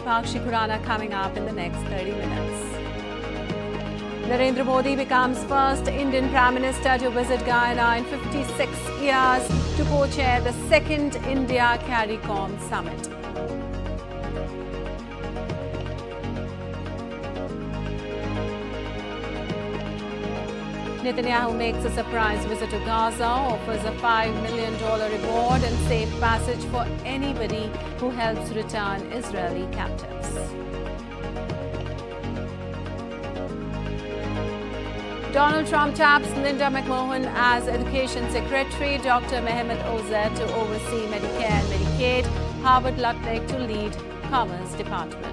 Pakshi Khurana coming up in the next 30 minutes. Narendra Modi becomes first Indian Prime Minister to visit Guyana in 56 years to co-chair the second India CARICOM summit. Netanyahu makes a surprise visit to Gaza, offers a $5 million reward and safe passage for anybody who helps return Israeli captives. Donald Trump taps Linda McMahon as Education Secretary, Dr. Mehmet Oz to oversee Medicare and Medicaid, Harvard Lutnick to lead Commerce Department.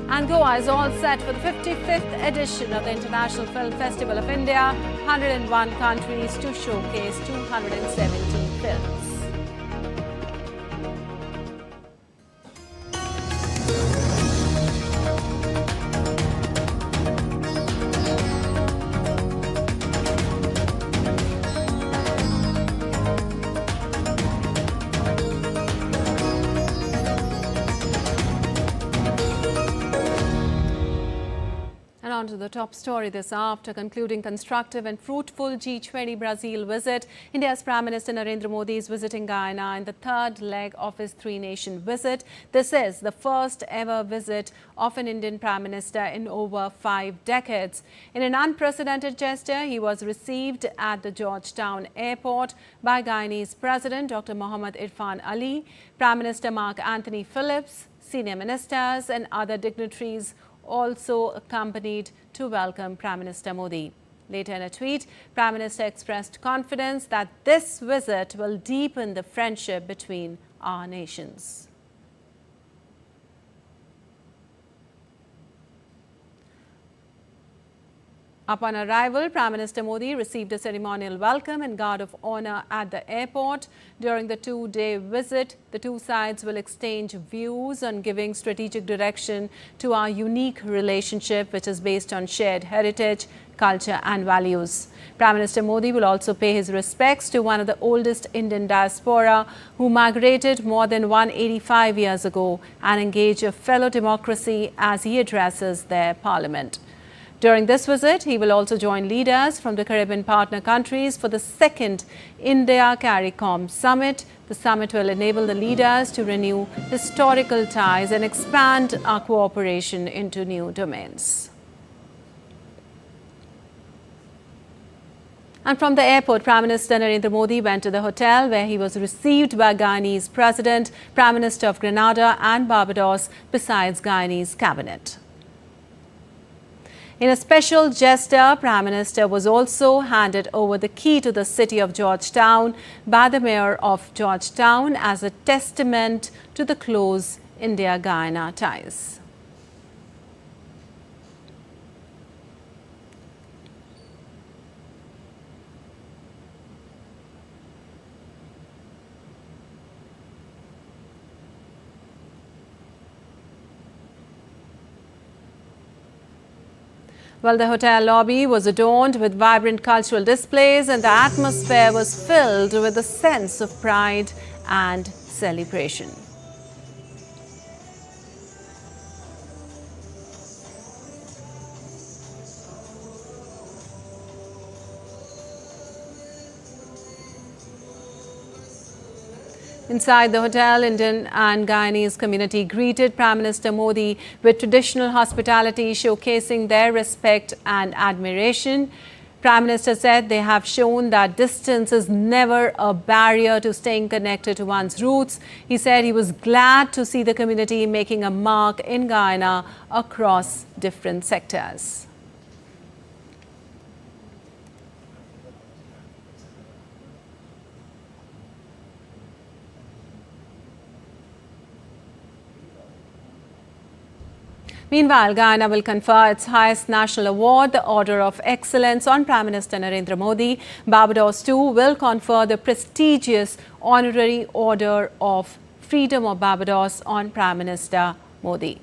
And Goa is all set for the 55th edition of the International Film Festival of India, 101 countries to showcase 270 films. On to the top story this after concluding constructive and fruitful G20 Brazil visit, India's Prime Minister Narendra Modi is visiting Guyana in the third leg of his three-nation visit. This is the first ever visit of an Indian Prime Minister in over 5 decades. In an unprecedented gesture, he was received at the Georgetown airport by Guyanese President Dr. Mohamed Irfan Ali, Prime Minister Mark Anthony Phillips, senior ministers and other dignitaries also accompanied to welcome Prime Minister Modi. Later in a tweet, Prime Minister expressed confidence that this visit will deepen the friendship between our nations. Upon arrival, Prime Minister Modi received a ceremonial welcome and guard of honor at the airport. During the two-day visit, the two sides will exchange views on giving strategic direction to our unique relationship, which is based on shared heritage, culture and values. Prime Minister Modi will also pay his respects to one of the oldest Indian diaspora who migrated more than 185 years ago and engage a fellow democracy as he addresses their parliament. During this visit, he will also join leaders from the Caribbean partner countries for the second India CARICOM summit. The summit will enable the leaders to renew historical ties and expand our cooperation into new domains. And from the airport, Prime Minister Narendra Modi went to the hotel where he was received by Guyanese President, Prime Minister of Grenada and Barbados, besides Guyanese cabinet. In a special gesture, Prime Minister was also handed over the key to the city of Georgetown by the Mayor of Georgetown as a testament to the close India-Guyana ties. Well, the hotel lobby was adorned with vibrant cultural displays and the atmosphere was filled with a sense of pride and celebration. Inside the hotel, Indian and Guyanese community greeted Prime Minister Modi with traditional hospitality, showcasing their respect and admiration. Prime Minister said they have shown that distance is never a barrier to staying connected to one's roots. He said he was glad to see the community making a mark in Guyana across different sectors. Meanwhile, Guyana will confer its highest national award, the Order of Excellence, on Prime Minister Narendra Modi. Barbados too will confer the prestigious Honorary Order of Freedom of Barbados on Prime Minister Modi.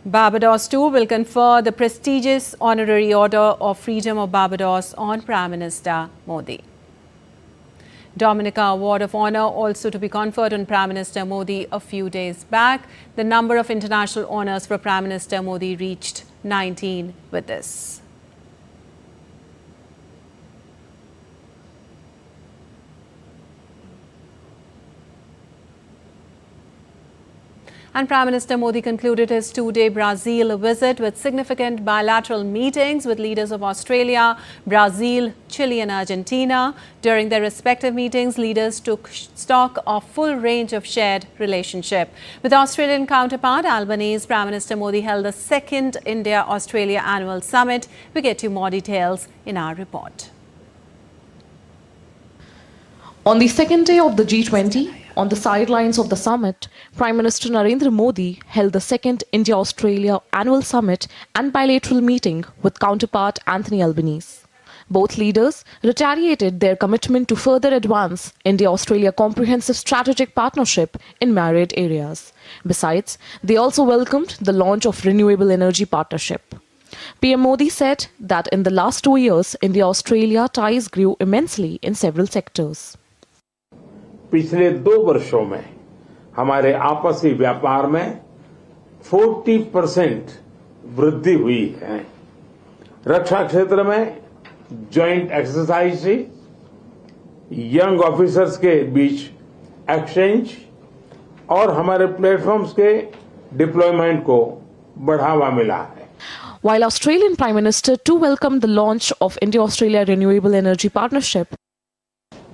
Barbados too will confer the prestigious Honorary Order of Freedom of Barbados on Prime Minister Modi. Dominica Award of Honor also to be conferred on Prime Minister Modi a few days back. The number of international honors for Prime Minister Modi reached 19 with this. And Prime Minister Modi concluded his two-day Brazil visit with significant bilateral meetings with leaders of Australia, Brazil, Chile and Argentina. During their respective meetings, leaders took stock of full range of shared relationship. With Australian counterpart Albanese, Prime Minister Modi held the second India-Australia annual summit. We get you more details in our report. On the second day of the G20, on the sidelines of the summit, Prime Minister Narendra Modi held the second India-Australia annual summit and bilateral meeting with counterpart Anthony Albanese. Both leaders reiterated their commitment to further advance India-Australia comprehensive strategic partnership in myriad areas. Besides, they also welcomed the launch of renewable energy partnership. PM Modi said that in the last 2 years, India-Australia ties grew immensely in several sectors. पिछले 2 वर्षों में हमारे आपसी व्यापार में 40% वृद्धि हुई है। रक्षा क्षेत्र में जॉइंट एक्सरसाइज, यंग ऑफिसर्स के बीच एक्सचेंज और हमारे प्लेटफॉर्म्स के डिप्लॉयमेंट को बढ़ावा मिला है। While Australian Prime Minister too welcomed the launch of India-Australia Renewable Energy Partnership.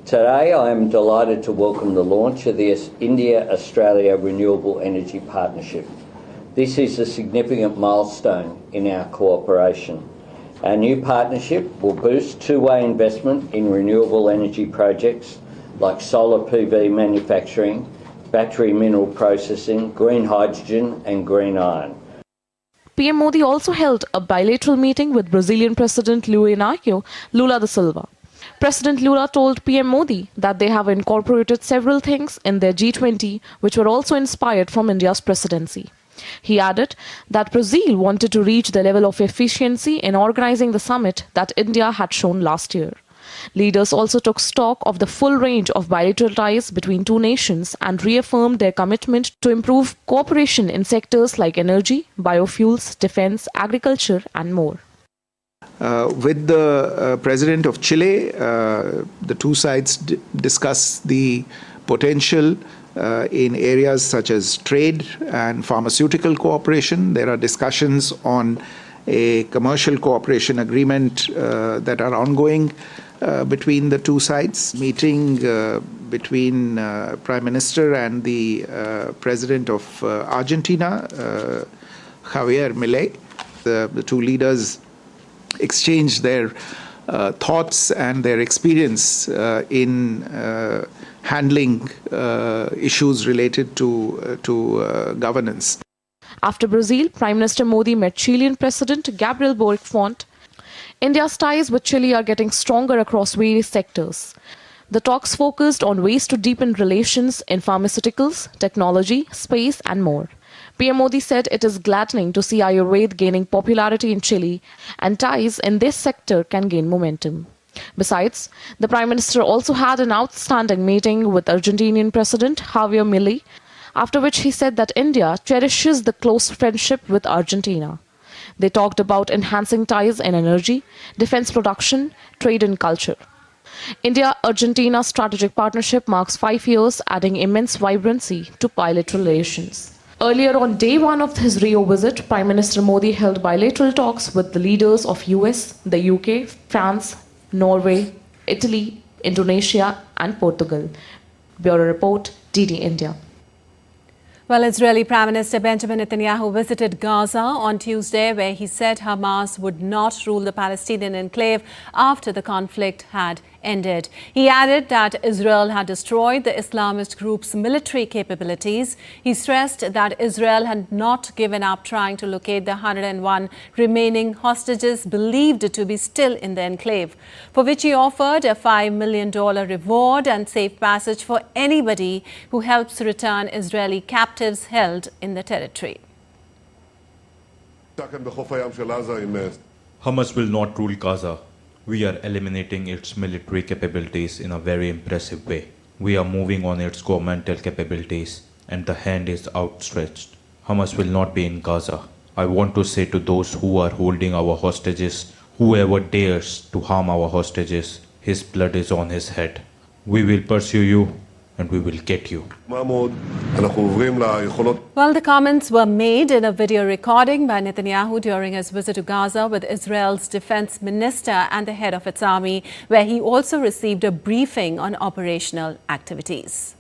Today I am delighted to welcome the launch of the India-Australia Renewable Energy Partnership. This is a significant milestone in our cooperation. Our new partnership will boost two-way investment in renewable energy projects like solar PV manufacturing, battery mineral processing, green hydrogen and green iron. PM Modi also held a bilateral meeting with Brazilian President Lula da Silva. President Lula told PM Modi that they have incorporated several things in their G20 which were also inspired from India's presidency. He added that Brazil wanted to reach the level of efficiency in organizing the summit that India had shown last year. Leaders also took stock of the full range of bilateral ties between two nations and reaffirmed their commitment to improve cooperation in sectors like energy, biofuels, defense, agriculture and more. With the President of Chile, the two sides discussed the potential in areas such as trade and pharmaceutical cooperation. There are discussions on a commercial cooperation agreement that are ongoing between the two sides. Meeting between Prime Minister and the President of Argentina, Javier Milei. The two leaders exchanged their thoughts and their experience in handling issues related to governance. After Brazil, Prime Minister Modi met Chilean President Gabriel Boric Font. India's ties with Chile are getting stronger across various sectors. The talks focused on ways to deepen relations in pharmaceuticals, technology, space and more. PM Modi said it is gladdening to see Ayurveda gaining popularity in Chile and ties in this sector can gain momentum. Besides, the Prime Minister also had an outstanding meeting with Argentinian President Javier Milei, after which he said that India cherishes the close friendship with Argentina. They talked about enhancing ties in energy, defense production, trade and culture. India-Argentina strategic partnership marks 5 years, adding immense vibrancy to bilateral relations. Earlier on day one of his Rio visit, Prime Minister Modi held bilateral talks with the leaders of US, the UK, France, Norway, Italy, Indonesia and Portugal. Bureau Report, DD India. Well, Israeli Prime Minister Benjamin Netanyahu visited Gaza on Tuesday, where he said Hamas would not rule the Palestinian enclave after the conflict had ended. He added that Israel had destroyed the Islamist group's military capabilities. He stressed that Israel had not given up trying to locate the 101 remaining hostages believed to be still in the enclave, for which he offered a $5 million reward and safe passage for anybody who helps return Israeli captives held in the territory. Hamas will not rule Gaza. We are eliminating its military capabilities in a very impressive way. We are moving on its governmental capabilities, and the hand is outstretched. Hamas will not be in Gaza. I want to say to those who are holding our hostages, whoever dares to harm our hostages, his blood is on his head. We will pursue you and we will get you. Well, the comments were made in a video recording by Netanyahu during his visit to Gaza with Israel's defense minister and the head of its army, where he also received a briefing on operational activities.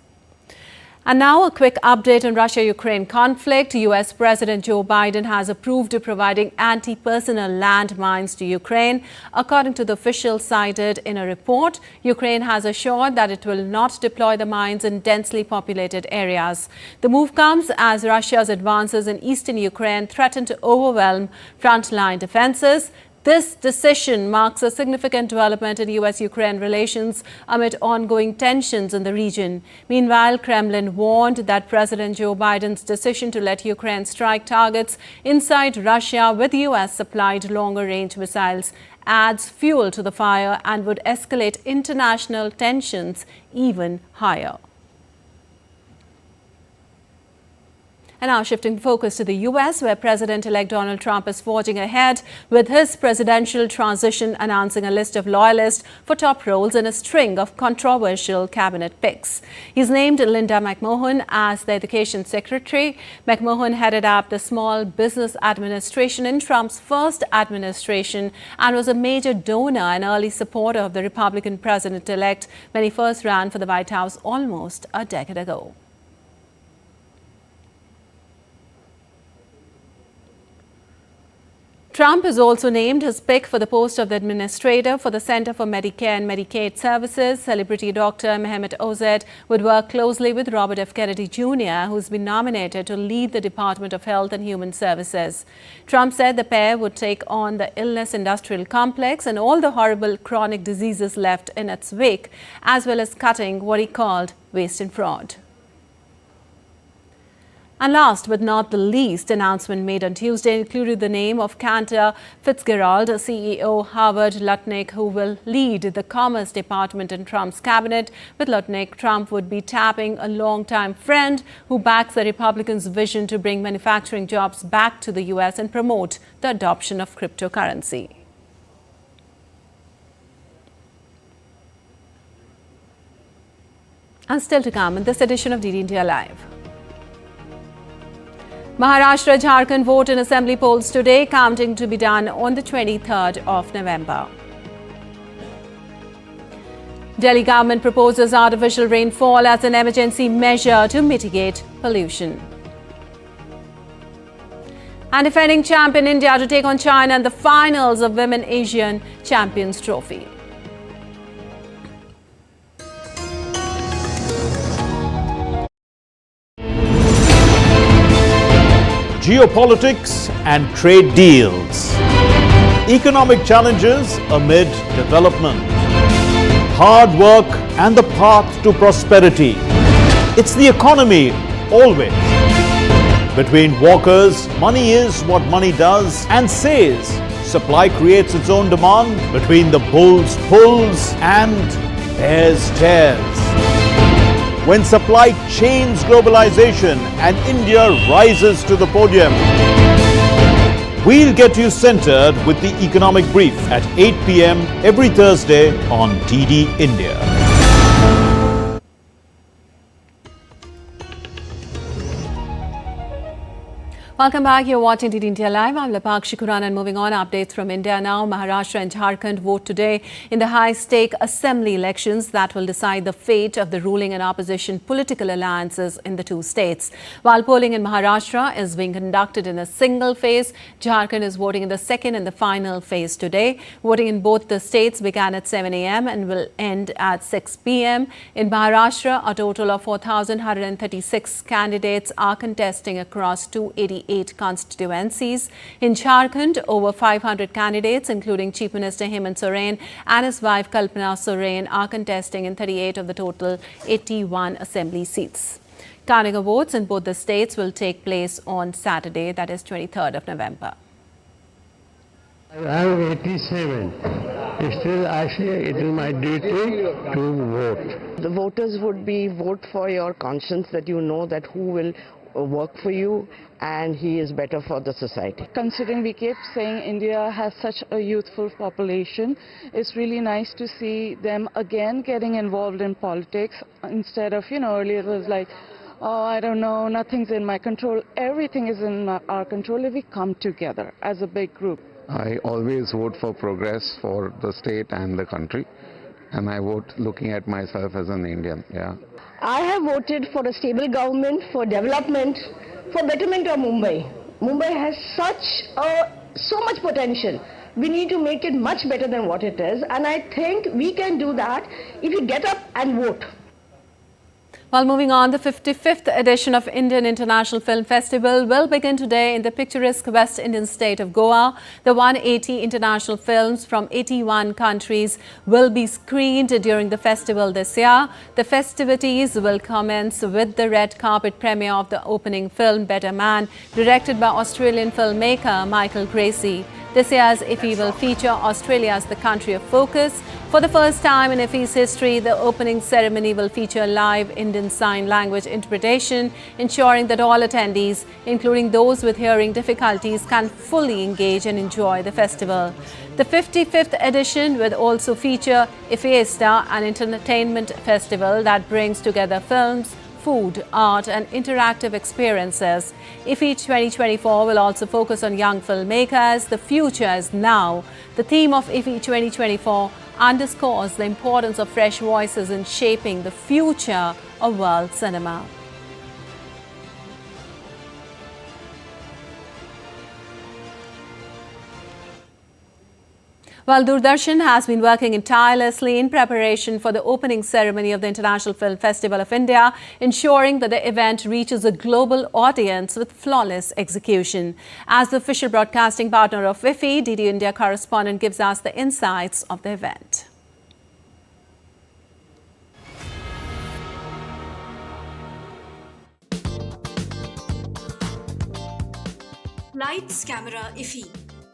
And now a quick update on Russia-Ukraine conflict. U.S. President Joe Biden has approved of providing anti-personnel landmines to Ukraine. According to the official cited in a report, Ukraine has assured that it will not deploy the mines in densely populated areas. The move comes as Russia's advances in eastern Ukraine threaten to overwhelm frontline defenses. This decision marks a significant development in U.S.-Ukraine relations amid ongoing tensions in the region. Meanwhile, Kremlin warned that President Joe Biden's decision to let Ukraine strike targets inside Russia with U.S.-supplied longer-range missiles adds fuel to the fire and would escalate international tensions even higher. And now shifting focus to the U.S., where President-elect Donald Trump is forging ahead with his presidential transition, announcing a list of loyalists for top roles in a string of controversial cabinet picks. He's named Linda McMahon as the Education Secretary. McMahon headed up the Small Business Administration in Trump's first administration and was a major donor and early supporter of the Republican president-elect when he first ran for the White House almost a decade ago. Trump has also named his pick for the post of the administrator for the Center for Medicare and Medicaid Services. Celebrity Dr. Mehmet Oz would work closely with Robert F. Kennedy Jr., who's been nominated to lead the Department of Health and Human Services. Trump said the pair would take on the illness industrial complex and all the horrible chronic diseases left in its wake, as well as cutting what he called waste and fraud. And last but not the least, announcement made on Tuesday included the name of Cantor Fitzgerald, CEO Howard Lutnick, who will lead the Commerce Department in Trump's cabinet. With Lutnick, Trump would be tapping a longtime friend who backs the Republicans' vision to bring manufacturing jobs back to the U.S. and promote the adoption of cryptocurrency. And still to come in this edition of DD India Live. Maharashtra-Jharkhand vote in assembly polls today, counting to be done on the 23rd of November. Delhi government proposes artificial rainfall as an emergency measure to mitigate pollution. And defending champion India to take on China in the finals of Women Asian Champions Trophy. Geopolitics and trade deals. Economic challenges amid development. Hard work and the path to prosperity. It's the economy always. Between walkers, money is what money does and says. Supply creates its own demand. Between the bulls pulls and bears tears. When supply chains globalization and India rises to the podium. We'll get you centered with the Economic Brief at 8 p.m. every Thursday on DD India. Welcome back. You're watching DD India Live. I'm Lapakshi Kuran, and moving on, updates from India now. Maharashtra and Jharkhand vote today in the high-stake assembly elections that will decide the fate of the ruling and opposition political alliances in the two states. While polling in Maharashtra is being conducted in a single phase, Jharkhand is voting in the second and the final phase today. Voting in both the states began at 7 a.m. and will end at 6 p.m. In Maharashtra, a total of 4,136 candidates are contesting across 288 constituencies. In Jharkhand, over 500 candidates, including Chief Minister Hemant Soren and his wife Kalpana Soren, are contesting in 38 of the total 81 assembly seats. Counting of votes in both the states will take place on Saturday, that is 23rd of November. I'm 87. Still, I say it is my duty to vote. The voters would be vote for your conscience, that you know that who will work for you and he is better for the society. Considering we keep saying India has such a youthful population, it's really nice to see them again getting involved in politics instead of, earlier it was like, oh, I don't know, nothing's in my control. Everything is in our control if we come together as a big group. I always vote for progress for the state and the country, and I vote looking at myself as an Indian. Yeah. I have voted for a stable government, for development, for betterment of Mumbai. Mumbai has so much potential. We need to make it much better than what it is, and I think we can do that if you get up and vote. While moving on, the 55th edition of Indian International Film Festival will begin today in the picturesque West Indian state of Goa. The 180 international films from 81 countries will be screened during the festival this year. The festivities will commence with the red carpet premiere of the opening film Better Man, directed by Australian filmmaker Michael Gracie. This year's IFFI will feature Australia as the country of focus. For the first time in IFFI's history, the opening ceremony will feature live Indian Sign Language interpretation, ensuring that all attendees, including those with hearing difficulties, can fully engage and enjoy the festival. The 55th edition will also feature IFFI, an entertainment festival that brings together films, food, art and interactive experiences. IFFI 2024 will also focus on young filmmakers. The future is now. The theme of IFFI 2024 underscores the importance of fresh voices in shaping the future of world cinema. While Doordarshan has been working tirelessly in preparation for the opening ceremony of the International Film Festival of India, ensuring that the event reaches a global audience with flawless execution. As the official broadcasting partner of IFFI, DD India correspondent gives us the insights of the event. Lights, camera, IFFI.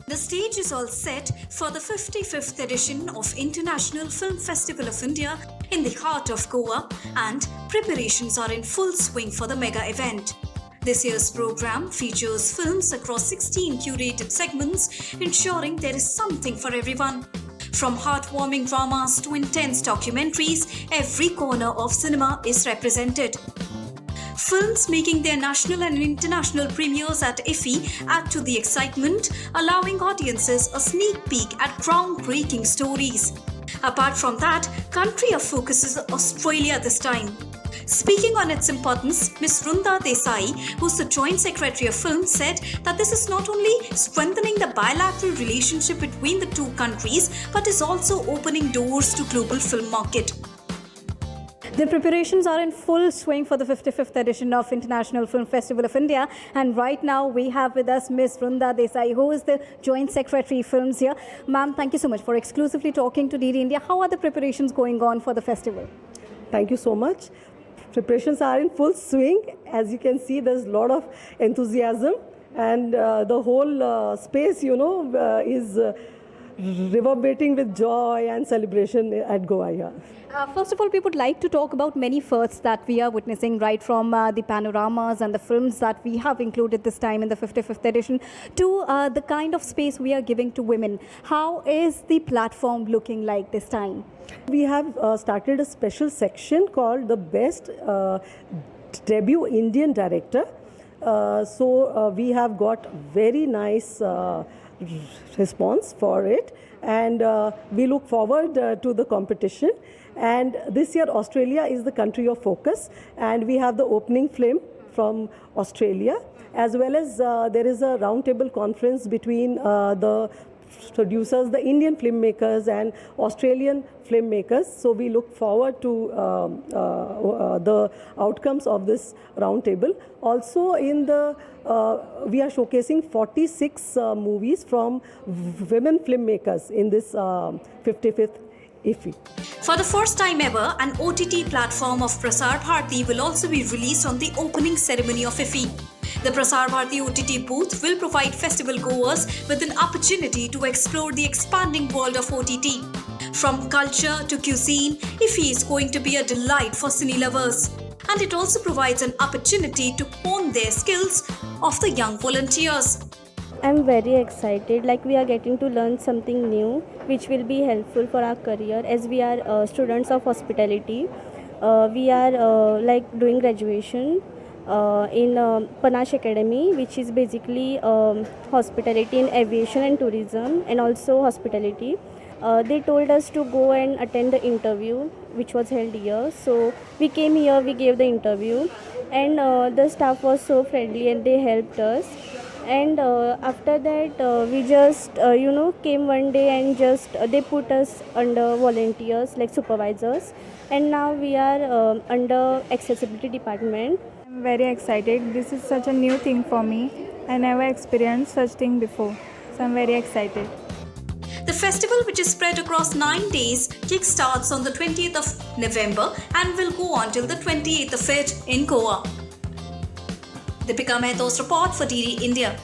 The stage is all set for the 55th edition of International Film Festival of India in the heart of Goa, and preparations are in full swing for the mega event. This year's program features films across 16 curated segments, ensuring there is something for everyone. From heartwarming dramas to intense documentaries, every corner of cinema is represented. Films making their national and international premieres at IFFI add to the excitement, allowing audiences a sneak peek at groundbreaking stories. Apart from that, country of focus is Australia this time. Speaking on its importance, Ms. Vrunda Desai, who's the Joint Secretary of Film, said that this is not only strengthening the bilateral relationship between the two countries, but is also opening doors to global film market. The preparations are in full swing for the 55th edition of International Film Festival of India, and right now we have with us Ms. Vrunda Desai, who is the Joint Secretary Films here. Ma'am, thank you so much for exclusively talking to DD India. How are the preparations going on for the festival? Thank you so much. Preparations are in full swing. As you can see, there's a lot of enthusiasm, and the whole space, is reverberating with joy and celebration at Goa. Yeah. First of all, we would like to talk about many firsts that we are witnessing, right from the panoramas and the films that we have included this time in the 55th edition to the kind of space we are giving to women. How is the platform looking like this time? We have started a special section called the Best Debut Indian Director. So we have got very nice response for it, and we look forward to the competition. And this year Australia is the country of focus, and we have the opening film from Australia, as well as there is a roundtable conference between the producers, the Indian filmmakers and Australian filmmakers. So we look forward to the outcomes of this roundtable. Also in the we are showcasing 46 movies from women filmmakers in this 55th IFFI. For the first time ever, an OTT platform of Prasar Bharati will also be released on the opening ceremony of IFFI. The Prasar Bharati OTT booth will provide festival goers with an opportunity to explore the expanding world of OTT. From culture to cuisine, IFFI is going to be a delight for cine lovers. And it also provides an opportunity to hone their skills of the young volunteers. I'm very excited, like we are getting to learn something new which will be helpful for our career as we are students of hospitality. We are like doing graduation in Panache Academy, which is basically hospitality in aviation and tourism and also hospitality. They told us to go and attend the interview which was held here. So we came here, we gave the interview, and the staff was so friendly and they helped us. And after that we just came one day and just they put us under volunteers like supervisors, and now we are under accessibility department. I'm very excited. This is such a new thing for me. I never experienced such thing before, so I'm very excited. The festival, which is spread across 9 days, kick-starts on the 20th of November and will go on till the 28th of Feb in Goa. Deepika Mehta's report for DD India.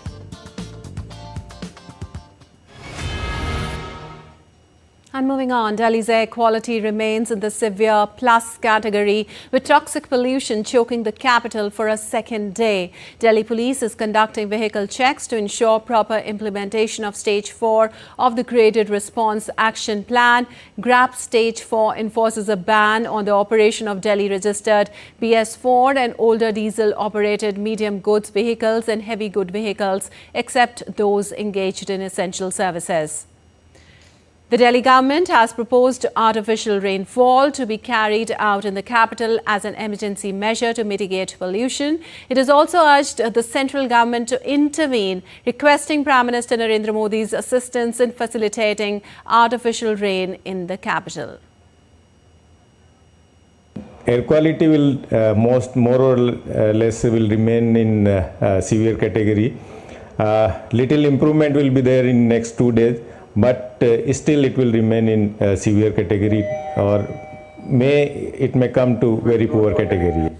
And moving on, Delhi's air quality remains in the severe plus category, with toxic pollution choking the capital for a second day. Delhi police is conducting vehicle checks to ensure proper implementation of Stage 4 of the Graded Response Action Plan. GRAP Stage 4 enforces a ban on the operation of Delhi-registered BS4 and older diesel-operated medium goods vehicles and heavy good vehicles, except those engaged in essential services. The Delhi government has proposed artificial rainfall to be carried out in the capital as an emergency measure to mitigate pollution. It has also urged the central government to intervene, requesting Prime Minister Narendra Modi's assistance in facilitating artificial rain in the capital. Air quality will more or less will remain in severe category. Little improvement will be there in next 2 days. But still it will remain in severe category, or it may come to very poor category.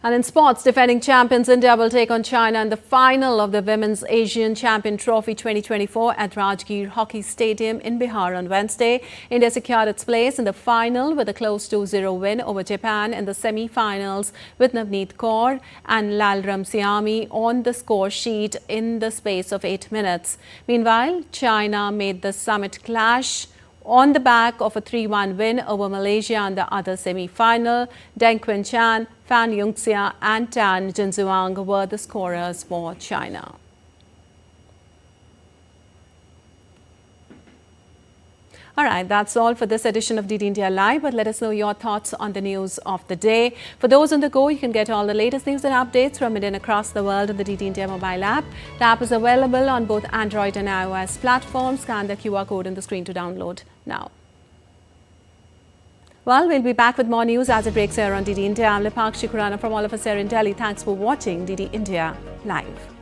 And in sports, defending champions India will take on China in the final of the Women's Asian Champion Trophy 2024 at Rajgir Hockey Stadium in Bihar on Wednesday. India secured its place in the final with a close 2-0 win over Japan in the semi-finals, with Navneet Kaur and Lalram Siami on the score sheet in the space of 8 minutes. Meanwhile, China made the summit clash on the back of a 3-1 win over Malaysia in the other semi-final. Deng Qinchan, Fan Yungxia and Tan Jinzuang were the scorers for China. All right, that's all for this edition of DD India Live, but let us know your thoughts on the news of the day. For those on the go, you can get all the latest news and updates from India and across the world on the DD India mobile app. The app is available on both Android and iOS platforms. Scan the QR code on the screen to download now. Well, we'll be back with more news as it breaks here on DD India. I'm Lipakshi Khurana from all of us here in Delhi. Thanks for watching DD India Live.